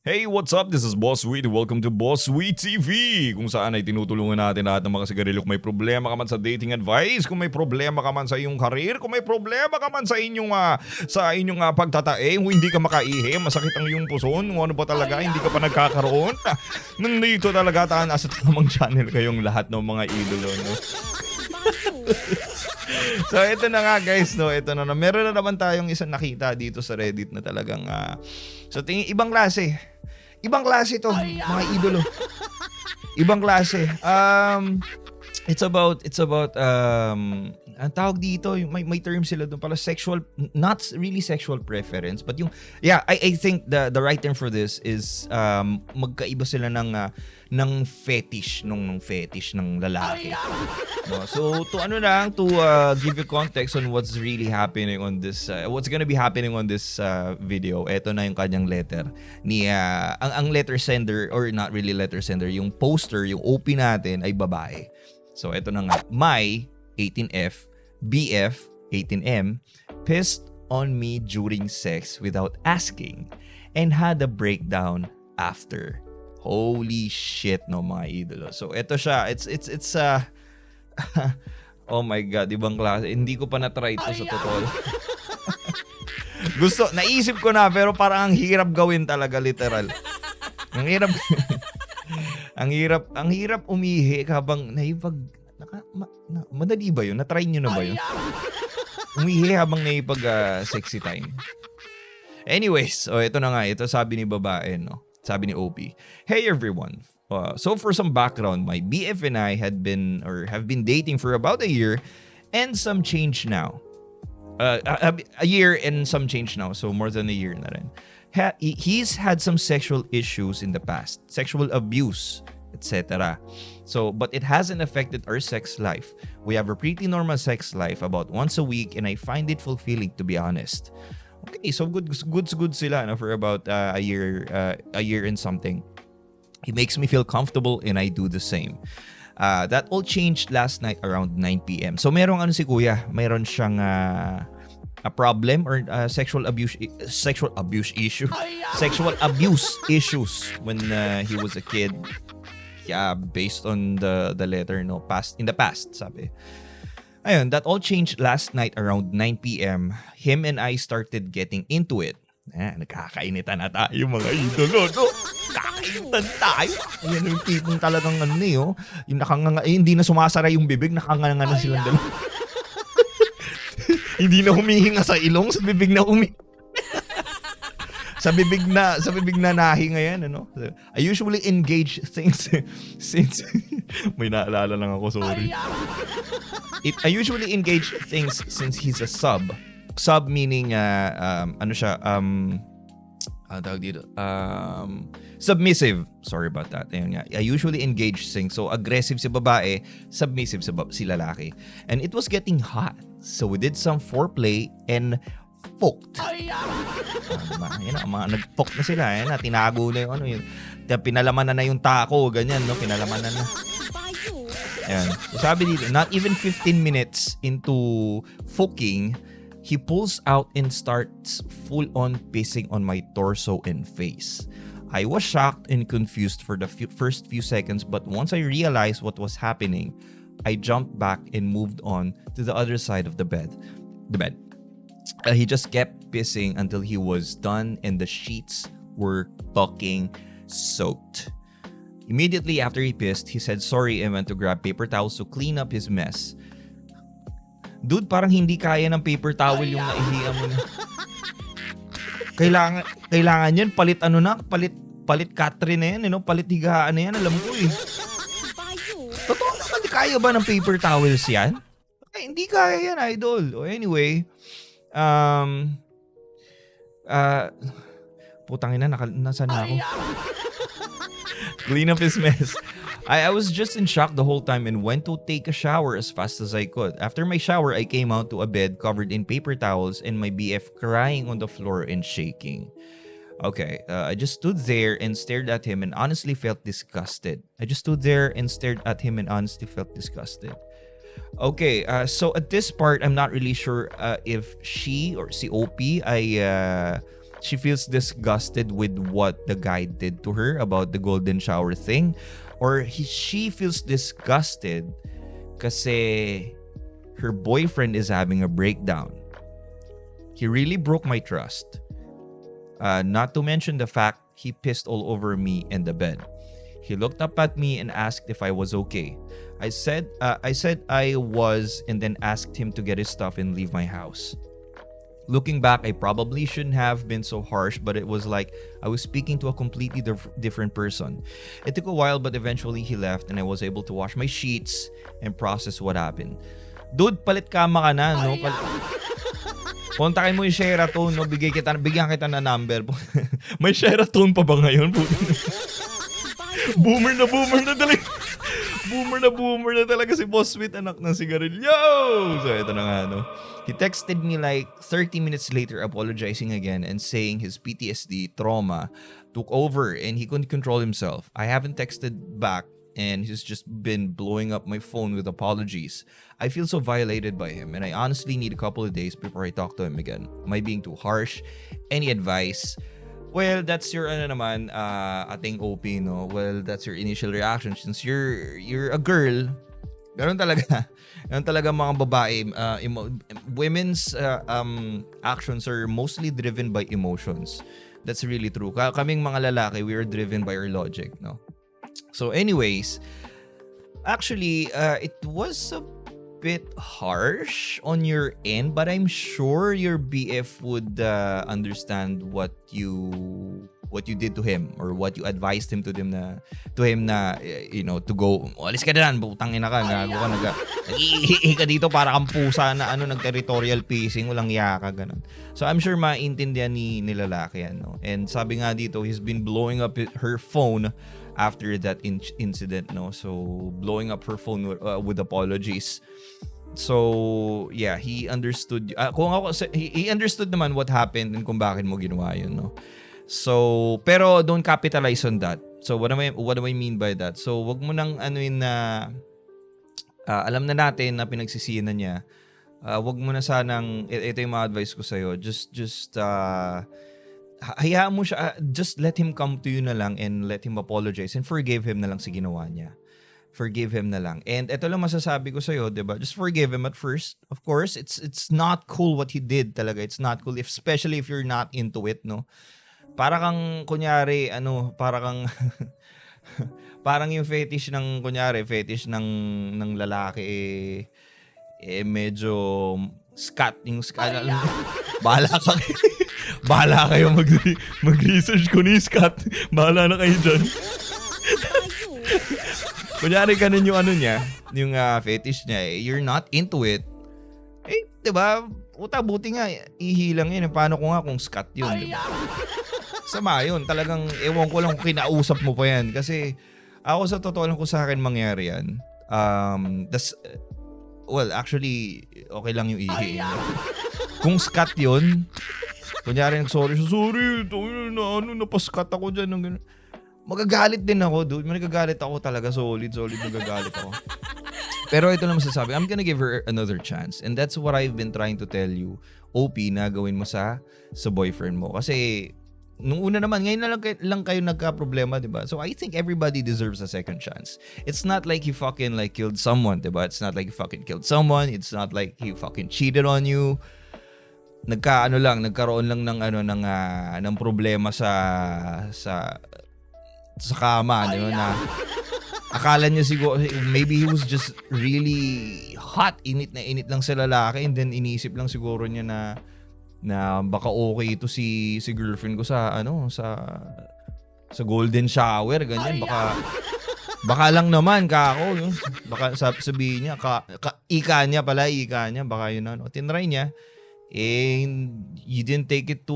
Hey, what's up? This is Boss Wheat. Welcome to Boss Wheat TV, kung saan ay tinutulungan natin lahat ng mga sigarilyo. Kung may problema ka man sa dating advice, kung may problema ka man sa iyong karir, kung may problema ka man sa inyong pagtatae, kung hindi ka makaihi, masakit ang iyong puson, kung ano ba talaga, hindi ka pa nagkakaroon. Nandito talaga taan sa tamang channel kayong lahat ng mga idolo, no? So ito na nga guys, no, ito na. Meron na naman tayong isang nakita dito sa Reddit na talagang so tingin ibang klase. Ibang klase to, mga idolo. Ibang klase. It's about ang tawag dito, may term sila doon pala, sexual, not really sexual preference, but yung I think the right term for this is magkaiba sila ng fetish ng lalaki. No? So to give you context on what's really happening on this what's gonna be happening on this video. Ito na yung kanyang letter ni ang letter sender, or not really letter sender, yung poster, yung OP natin ay babae. So ito na nga, my 18F, BF, 18M, pissed on me during sex without asking and had a breakdown after. Holy shit, no, mga idolo. So ito siya, it's oh my god, ibang klase. Hindi ko pa na-try ito sa totoo. Naisip ko na, pero parang ang hirap gawin talaga, literal. Ang hirap ang hirap umihi habang madali ba yun? Na-try nyo na ba yun? Umihi habang sexy time. Anyways, ito na nga. Ito sabi ni babae, no? Sabi ni OP. Hey everyone. So for some background, my BF and I have been dating for about a year and some change now. A year and some change now. So more than a year na rin. He's had some sexual issues in the past. Sexual abuse, etc. So, but it hasn't affected our sex life. We have a pretty normal sex life about once a week, and I find it fulfilling, to be honest. Okay, so good sila, no, for about a year and something. He makes me feel comfortable, and I do the same. That all changed last night around 9 p.m. So merong si kuya, mayroon siyang a problem or sexual abuse issues when he was a kid. Yeah, based on the letter, no, in the past, sabi. Ayun, that all changed last night around 9 p.m. Him and I started getting into it. Nagkakainitan na tayo, mga idolo, no? Kakainitan tayo. Ayan yung tipong talagang yung hindi na sumasara yung bibig, nakanganga na silang dalawa. Hindi na humihinga sa ilong, sa bibig na sa bibig na nahinga yan, ano? I usually engage things since may naalala lang ako, sorry. I usually engage things since he's a sub. Sub meaning submissive. Sorry about that. Ayun nga. I usually engage things. So aggressive si babae, submissive si lalaki. And it was getting hot. So we did some foreplay and fucked. Mga nag-fuck na sila. Tinago na yung pinalaman na yung tako, ganyan, no? Pinalaman na. Ayan. So sabi dito, not even 15 minutes into fucking, he pulls out and starts full-on pissing on my torso and face. I was shocked and confused for the first few seconds, but once I realized what was happening, I jumped back and moved on to the other side of the bed. He just kept pissing until he was done and the sheets were fucking soaked. Immediately after he pissed, he said sorry and went to grab paper towels to clean up his mess. Dude, parang hindi kaya ng paper towel yung naihiyan mo na. Kailangan yan, palit Catherine na yan, palit higaan na yan, alam ko eh. Totoo naman, di kaya ba ng paper towels yan? Hindi kaya yan, idol. Anyway, putang ina, nasaan na ako? Clean up his mess. I was just in shock the whole time and went to take a shower as fast as I could. After my shower, I came out to a bed covered in paper towels and my BF crying on the floor and shaking. Okay, I just stood there and stared at him and honestly felt disgusted. Okay, so at this part, I'm not really sure if she or si OP ay she feels disgusted with what the guy did to her about the golden shower thing, or she feels disgusted kasi her boyfriend is having a breakdown. He really broke my trust. Not to mention the fact he pissed all over me in the bed. He looked up at me and asked if I was okay. I said I was, and then asked him to get his stuff and leave my house. Looking back, I probably shouldn't have been so harsh, but it was like I was speaking to a completely different person. It took a while, but eventually he left and I was able to wash my sheets and process what happened. Dude, palit kama ka na, no? Kontakin mo yung Sheraton, no? Bigyan kita na number. May Sheraton pa ba ngayon? Boomer na talaga. Boomer na talaga si Boss Sweet, anak ng sigarilyo. So, ito na nga, no? He texted me like 30 minutes later apologizing again and saying his PTSD trauma took over and he couldn't control himself. I haven't texted back and he's just been blowing up my phone with apologies. I feel so violated by him and I honestly need a couple of days before I talk to him again. Am I being too harsh? Any advice? Well, that's your ateng OP, no? Well, that's your initial reaction since you're a girl. Ganun talaga. Ganun talaga mga babae. Women's actions are mostly driven by emotions. That's really true. Kaming mga lalaki, we are driven by our logic, no? So anyways, actually, it was a bit harsh on your end, but I'm sure your BF would understand what you did to him or what you advised him to him na you know, to go, alis ka na, putang ina ka, gago ka, nag-iihi ka dito para kang pusa na nag-territorial pacing, walang yaka, ganun. So I'm sure maintindihan ni lalaki yan, no? And sabi nga dito, he's been blowing up her phone after that incident, no? So blowing up her phone with apologies. So yeah, he understood. He understood naman what happened and kung bakit mo ginawa yun, no? So pero don't capitalize on that. So what do I mean by that? So wag mo nang na alam na natin na pinagsisihan na niya. Wag mo na sanang, ito yung mga advice ko sa'yo. Just hayaan mo siya, just let him come to you na lang and let him apologize and forgive him na lang sa ginawa niya. Forgive him na lang. And ito lang masasabi ko sa'yo, diba? Just forgive him at first. Of course, it's not cool what he did talaga. It's not cool, especially if you're not into it, no? Para kang, kunyari, para kang, parang yung fetish ng lalaki, medyo scat, yung scat. Bahala kayo mag-research ko ni Scott. Bahala na kayo dyan. Kunyari ganun yung niya, yung fetish niya, you're not into it. Diba? Buti nga, ihilang yun. Paano ko nga kung Scott yun, diba? Sama yun. Talagang, ewan ko lang kung kinausap mo pa yan. Kasi, ako sa totoo lang kung sa akin mangyari yan. Well, actually, okay lang yung ihi. Kung Scott yun, kunyari sorry, napaskat ako dyan. Magagalit din ako, dude. Magagalit ako talaga. Solid magagalit ako. Pero ito lang masasabi. I'm gonna give her another chance. And that's what I've been trying to tell you, OP, na gawin mo sa boyfriend mo. Kasi, nung una naman, ngayon na lang kayo nagka-problema, diba? So I think everybody deserves a second chance. It's not like he fucking killed someone, diba? It's not like he fucking killed someone. It's not like he fucking cheated on you. Nagkaroon lang ng problema sa kama, diba? Na akala niya siguro, maybe he was just really hot, init lang sa lalaki, and then iniisip lang siguro niya na baka okay ito si girlfriend ko sa golden shower, ganyan. Baka lang naman kako, baka sabihin niya ika niya, baka yun tinry niya, and you didn't take it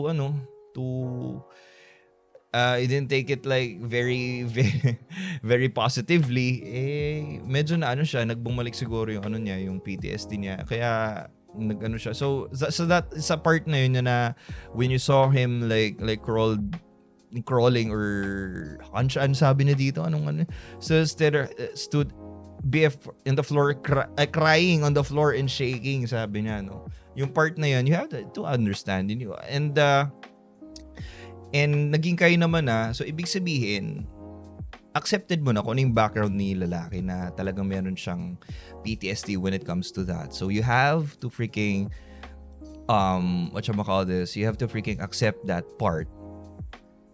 you didn't take it like very very very positively, medyo na siya, nagbumalik siguro yung niya, yung PTSD niya, kaya siya. So that sa part na yun na when you saw him like crawling or sabi niya dito, so stood BF in the floor, crying on the floor and shaking, sabi niya, no? Yung part na yun, you have to understand, and And naging kayo naman na, so ibig sabihin, accepted mo na kung ano yung background ni lalaki na talagang meron siyang PTSD when it comes to that. So you have to freaking, you have to freaking accept that part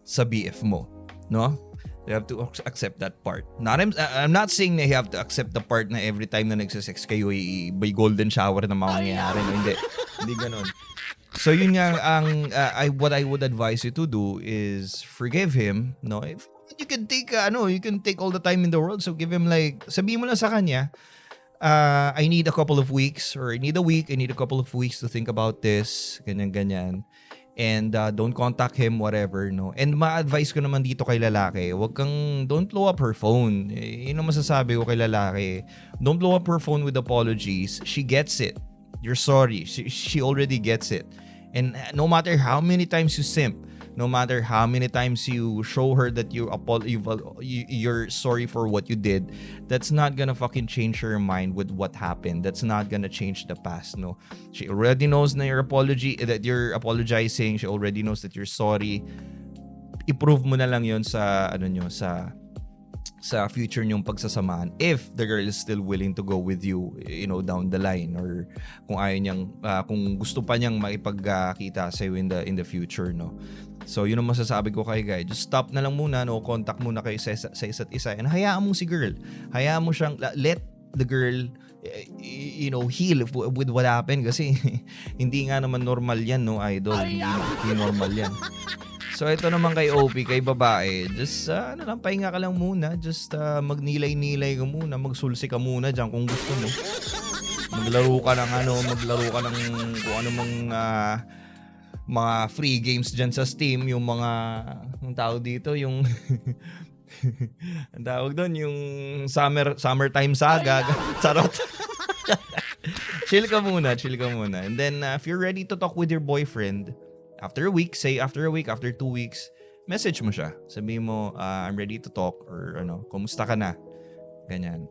sa BF mo, no? You have to accept that part. I'm not saying na you have to accept the part na every time na nagsisex kayo by golden shower na mangyayari. No? Hindi ganun. So yun nga what I would advise you to do is forgive him, no? If you can take you can take all the time in the world, so give him like, sabihin mo lang sa kanya, I need a couple of weeks, or I need a week, I need a couple of weeks to think about this, ganyan. And don't contact him, whatever, no? And ma-advise ko naman dito kay lalaki, don't blow up her phone. Yun ang masasabi ko kay lalaki. Don't blow up her phone with apologies. She gets it. You're sorry. She already gets it. And no matter how many times you simp, no matter how many times you show her that you're sorry for what you did, that's not gonna fucking change her mind with what happened. That's not gonna change the past, no? She already knows na that you're apologizing. She already knows that you're sorry. I-prove mo na lang yon sa sa future nyong pagsasamahan, if the girl is still willing to go with you, down the line, or kung ayaw niyang kung gusto pa niyang maipagkita sa iyo in the future, no. So yun ang masasabi ko kay guy, just stop na lang muna, no, contact muna kayo sa isa't isa, and hayaan mo si girl, hayaan mo siyang let the girl heal with what happened, kasi hindi nga naman normal yan, no, idol. Hindi normal yan. So ito naman kay OP, kay babae, just pahinga ka lang muna, just magnilay-nilay ka muna, magsulsi ka muna diyan kung gusto mo. Maglaro ka ng kung ano mang mga free games diyan sa Steam, yung mga ang tawag dito, yung ang tawag doon, yung summertime saga. Charot. Chill ka muna. And then if you're ready to talk with your boyfriend, after a week, after 2 weeks, message mo siya. Sabihin mo, I'm ready to talk, or kumusta ka na? Ganyan.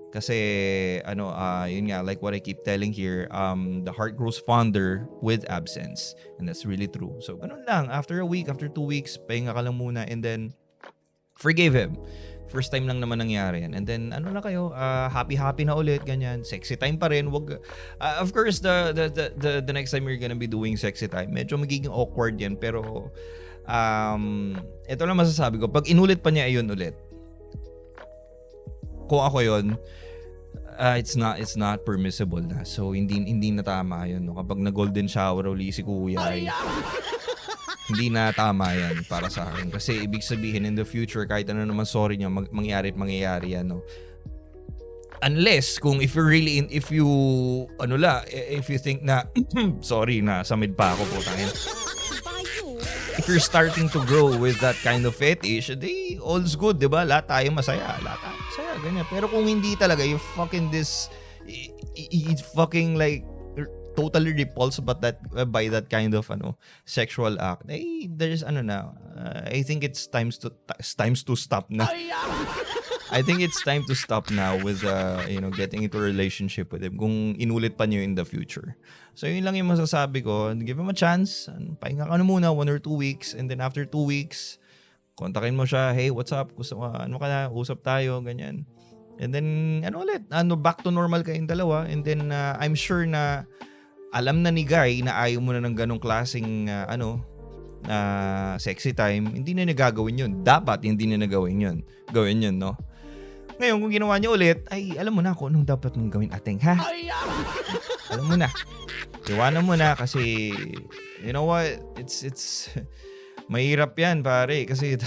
Kasi, yun nga, like what I keep telling here, the heart grows fonder with absence. And that's really true. So, ganun lang. After a week, after 2 weeks, pahinga ka lang muna, and then, forgive him. First time lang naman nangyari yan. And then, na kayo, happy-happy na ulit, ganyan. Sexy time pa rin. Wag, of course, the next time you're gonna be doing sexy time, medyo magiging awkward yan. Pero, ito lang masasabi ko. Pag inulit pa niya, ayun ulit. Kung ako yun, it's not permissible na. So, hindi na tama yun. No? Kapag na-golden shower uli si kuya, hindi na tama yan para sa akin. Kasi ibig sabihin, in the future, kahit ano naman sorry niya, mangyari yan, no? Unless, if you think na, sorry, na samid pa ako po tayo. If you're starting to grow with that kind of fetish, all's good, di ba? Lahat tayo masaya, ganyan. Pero kung hindi talaga, you fucking like, totally repulsed by that kind of sexual act, there's I think it's times to stop na. I think it's time to stop now with getting into a relationship with him kung inulit pa niyo in the future. So yun lang yung masasabi ko. Give him a chance. Pahinga ka na muna 1 or 2 weeks, and then after 2 weeks, kontakin mo siya, hey, what's up? Ano ka na? Usap tayo, ganyan. And then back to normal kayong dalawa, and then I'm sure na alam na ni Guy na ayaw mo na ng ganong klaseng sexy time, hindi na gagawin yun. Dapat hindi na gawin yun, no? Ngayon, kung ginawa niya ulit, ay alam mo na kung anong dapat mong gawin, ateng, ha? Alam mo na. Iwanan mo na, kasi you know what? It's mahirap yan, pare, kasi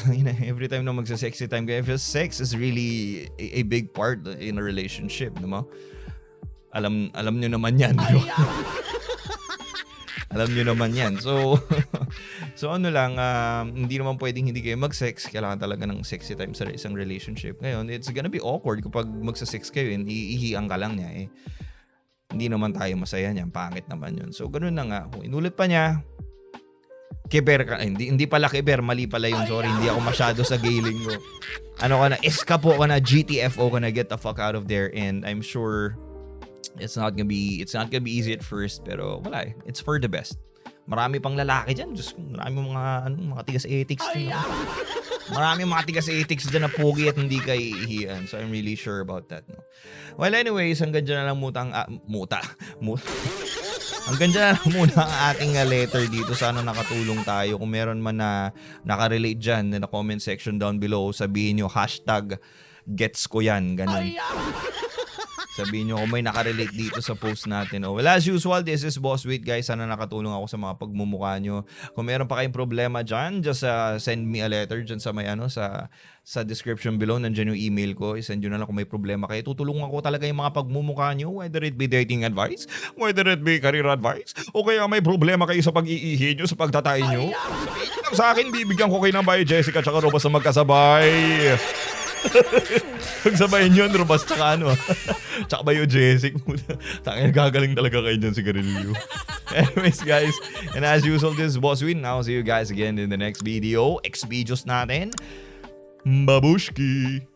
every time na magsa-sexy time, if sex is really a big part in a relationship, no? Alam nyo naman yan. Alam nyo naman yan. So hindi naman pwedeng hindi kayo mag-sex. Kailangan talaga ng sexy time sa isang relationship. Ngayon, it's gonna be awkward kapag magsa-sex kayo and ihihiang ka lang niya. Hindi naman tayo masaya niyan. Pangit naman yun. So, ganun na nga. Kung inulit pa niya, kiber ka. Hindi pala kiber. Mali pala yun. Sorry, hindi ako masyado sa gailing ko. Eskapo ka na, GTFO ka na, get the fuck out of there. And I'm sure it's not gonna be easy at first, pero wala, it's for the best. Marami pang lalaki dyan. Diyos ko, marami mga tigas ethics dyan. Marami mga tigas ethics dyan na pogi at hindi ka iihian. So I'm really sure about that. No? Well, anyways, hanggang dyan na lang hanggang dyan na lang muna ang ating letter dito. Sana nakatulong tayo. Kung meron man na nakarelate dyan na comment section down below, sabihin nyo #gets ko yan. Ganun. Sabihin nyo kung may nakarelate dito sa post natin. Oh. Well, as usual, this is Boss Wait, guys. Sana nakatulong ako sa mga pagmumukha nyo. Kung meron pa kayong problema dyan, just send me a letter dyan sa may sa description below. Nandyan yung email ko. I-send nyo na lang kung may problema kayo. Tutulungan ko talaga yung mga pagmumukha nyo. Whether it be dating advice, whether it be career advice, o kaya may problema kayo sa pag-iihi nyo, sa pagtatay nyo. Sabihin nyo lang sa akin, bibigyan ko kayo ng Babae, Jessica, tsaka Robas na magkasabay. Pagsabayin yun, Robas, tsaka tsaka Bayo Jessic. Tangin, gagaling talaga kayo dyan si Garilio. Anyways, guys, and as usual, this is Boss Win. I'll see you guys again in the next video. Ex-videos natin. Babushki!